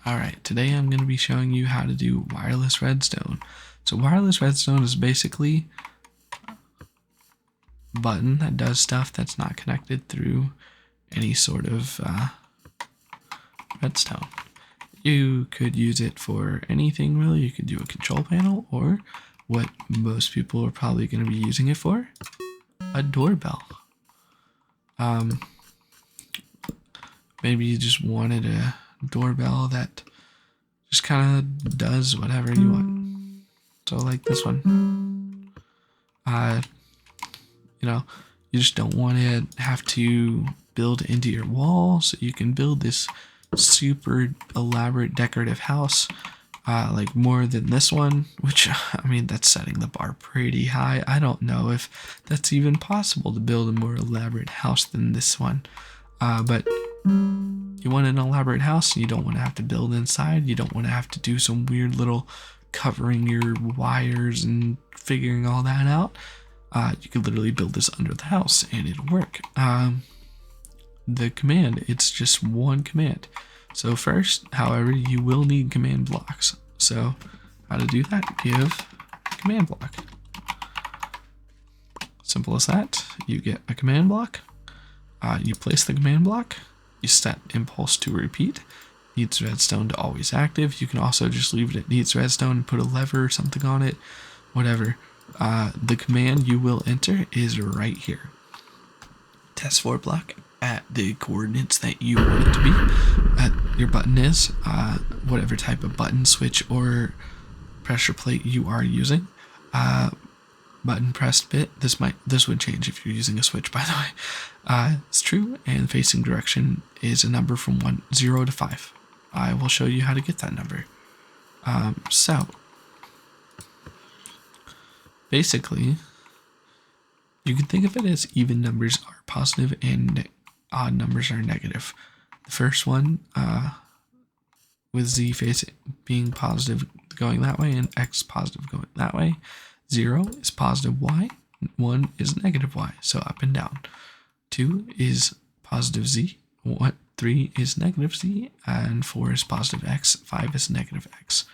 Alright, today I'm going to be showing you how to do wireless redstone. So wireless redstone is basically a button that does stuff that's not connected through any sort of redstone. You could use it for anything really. You could do a control panel, or what most people are probably going to be using it for, a doorbell. Maybe you just wanted a doorbell that just kind of does whatever you want. So like this one, you just don't want to have to build into your wall, so you can build this super elaborate decorative house, like more than this one, which, I mean, that's setting the bar pretty high. I don't know if that's even possible to build a more elaborate house than this one, but you want an elaborate house and you don't want to have to build inside. You don't want to have to do some weird little covering your wires and figuring all that out. You could literally build this under the house and it'll work. The command, it's just one command. So first, however, you will need command blocks. So how to do that? Give command block. Simple as that. You get a command block. You place the command block. You set impulse to repeat. Needs redstone to always active. You can also just leave it at needs redstone and put a lever or something on it. Whatever. The command you will enter is right here. Testforblock at the coordinates that you want it to be. Your button is whatever type of button, switch, or pressure plate you are using. Button pressed bit. This would change if you're using a switch, by the way. It's true, and facing direction is a number from 0 to 5. I will show you how to get that number. So basically, you can think of it as even numbers are positive and odd numbers are negative. The first one, with Z face being positive going that way and X positive going that way. 0 is positive Y, 1 is negative Y, so up and down. 2 is positive Z, 3 is negative Z, and 4 is positive X, 5 is negative X.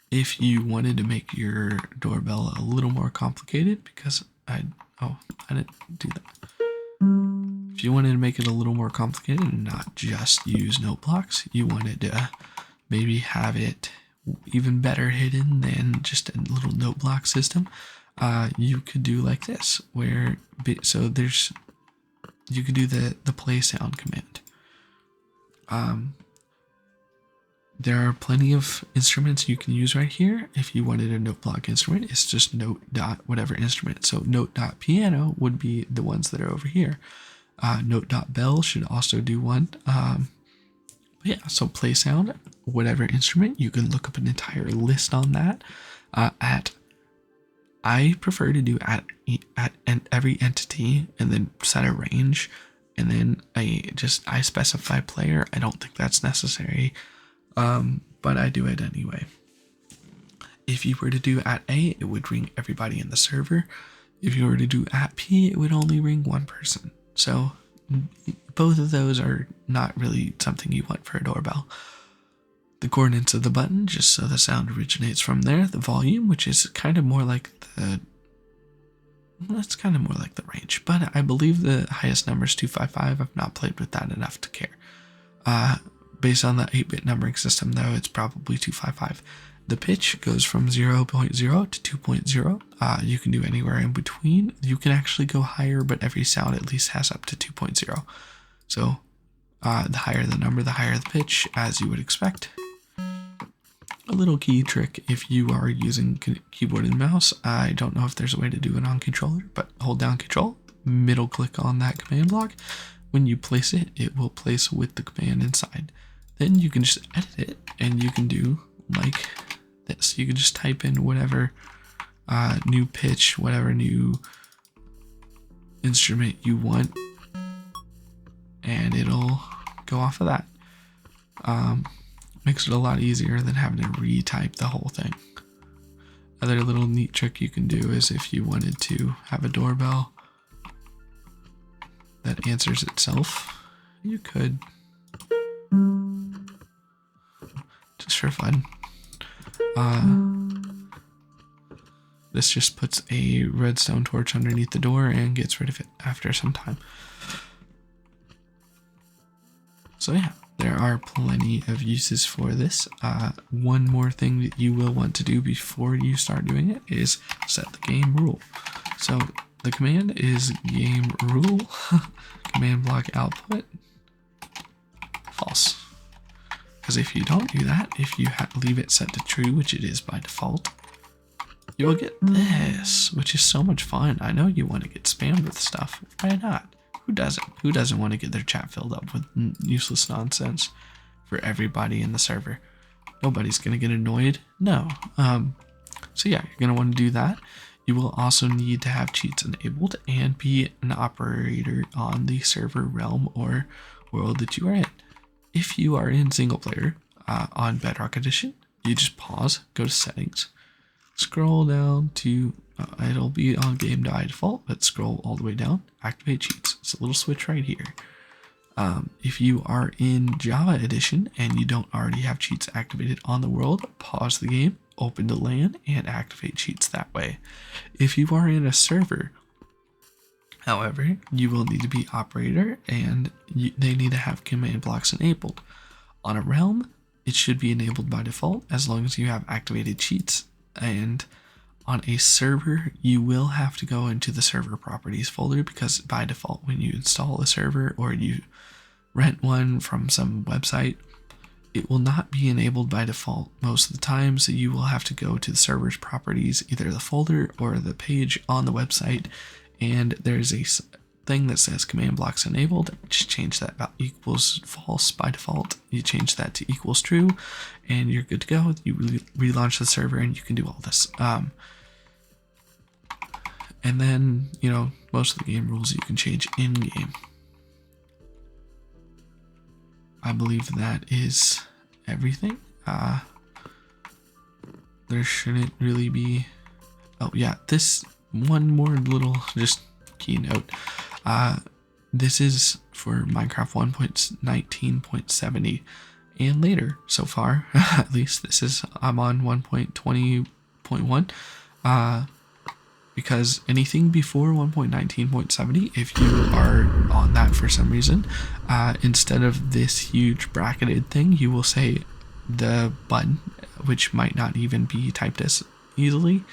If you wanted to make your doorbell a little more complicated, because I didn't do that. If you wanted to make it a little more complicated and not just use note blocks, you wanted to maybe have it even better hidden than just a little note block system, you could do like this, where you could do the play sound command. There are plenty of instruments you can use right here. If you wanted a note block instrument, it's just note dot whatever instrument. So note dot piano would be the ones that are over here. Note dot bell should also do one. Yeah, so play sound, whatever instrument, you can look up an entire list on that. I prefer to do at every entity and then set a range, and then I specify player. I don't think that's necessary, but I do it anyway. If you were to do at A, it would ring everybody in the server. If you were to do at P, it would only ring one person. So both of those are not really something you want for a doorbell. The coordinates of the button, just so the sound originates from there. The volume, which is kind of more like that's kind of more like the range, but I believe the highest number is 255. I've not played with that enough to care. Based on the 8-bit numbering system, though, it's probably 255. The pitch goes from 0.0 to 2.0. You can do anywhere in between. You can actually go higher, but every sound at least has up to 2.0. So the higher the number, the higher the pitch, as you would expect. A little key trick if you are using keyboard and mouse. I don't know if there's a way to do it on controller, but hold down Control, middle click on that command block. When you place it, it will place with the command inside. Then you can just edit it, and you can do like this. You can just type in whatever new pitch, whatever new instrument you want, and it'll go off of that. Makes it a lot easier than having to retype the whole thing. Other little neat trick you can do is if you wanted to have a doorbell that answers itself, you could for fun. This just puts a redstone torch underneath the door and gets rid of it after some time. So yeah, there are plenty of uses for this. One more thing that you will want to do before you start doing it is set the game rule. So the command is game rule, command block output, false. Because if you don't do that, if you leave it set to true, which it is by default, you will get this, which is so much fun. I know you want to get spammed with stuff. Why not? Who doesn't? Who doesn't want to get their chat filled up with useless nonsense for everybody in the server? Nobody's going to get annoyed. No. So yeah, you're going to want to do that. You will also need to have cheats enabled and be an operator on the server realm or world that you are in. If you are in single player on Bedrock Edition, you just pause, go to settings, scroll down to, it'll be on game by default, but scroll all the way down, activate cheats. It's a little switch right here. If you are in Java Edition and you don't already have cheats activated on the world, pause the game, open to LAN, and activate cheats that way. If you are in a server, however, you will need to be operator and they need to have command blocks enabled. On a realm, it should be enabled by default as long as you have activated cheats. And on a server, you will have to go into the server properties folder because by default, when you install a server or you rent one from some website, it will not be enabled by default most of the time. So you will have to go to the server's properties, either the folder or the page on the website. And there's a thing that says command blocks enabled. Just change that about equals false by default. You change that to equals true and you're good to go. You relaunch the server and you can do all this. And then, you know, most of the game rules you can change in game. I believe that is everything. There shouldn't really be, oh yeah, this one more little just keynote. This is for Minecraft 1.19.70 and later so far. At least this is, I'm on 1.20.1. Because anything before 1.19.70, if you are on that for some reason, instead of this huge bracketed thing, you will say the button, which might not even be typed as easily.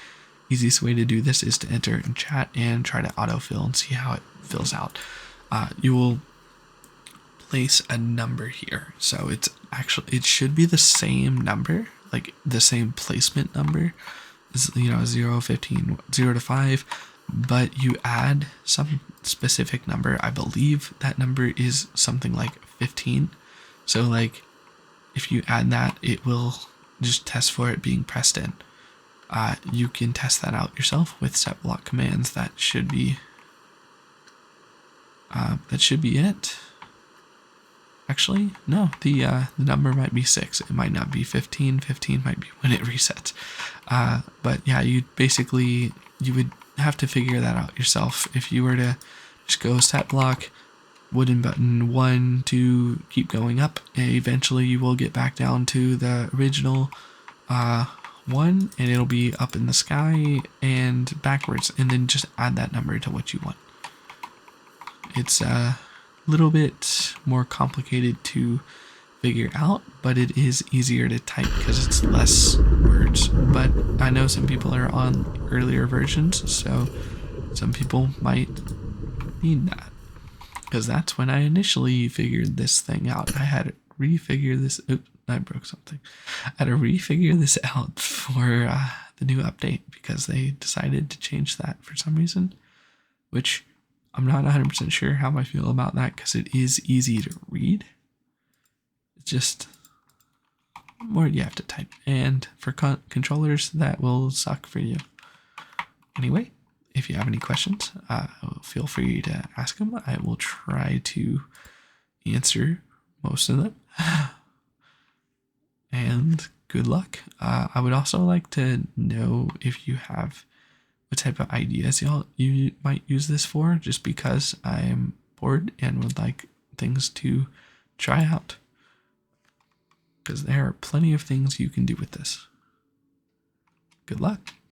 Easiest way to do this is to enter in chat and try to autofill and see how it fills out. You will place a number here. So it's actually, it should be the same number, like the same placement number. You know, 0, 15, 0 to 5, but you add some specific number. I believe that number is something like 15. So like if you add that, it will just test for it being pressed in. You can test that out yourself with set block commands. That should be it. Actually, no, the number might be 6. It might not be 15. 15 might be when it resets. But yeah, you would have to figure that out yourself. If you were to just go set block, wooden button 1, 2, keep going up, and eventually you will get back down to the original 1, and it'll be up in the sky and backwards, and then just add that number to what you want. It's little bit more complicated to figure out, but it is easier to type because it's less words. But I know some people are on earlier versions, so some people might need that, because that's when I initially figured this thing out. I had to refigure this. Oops, I broke something. I had to refigure this out for the new update because they decided to change that for some reason, which I'm not 100% sure how I feel about that because it is easy to read. It's just more you have to type. And for controllers, that will suck for you. Anyway, if you have any questions, feel free to ask them. I will try to answer most of them. And good luck. I would also like to know if you have what type of ideas you might use this for, just because I'm bored and would like things to try out. because there are plenty of things you can do with this. Good luck.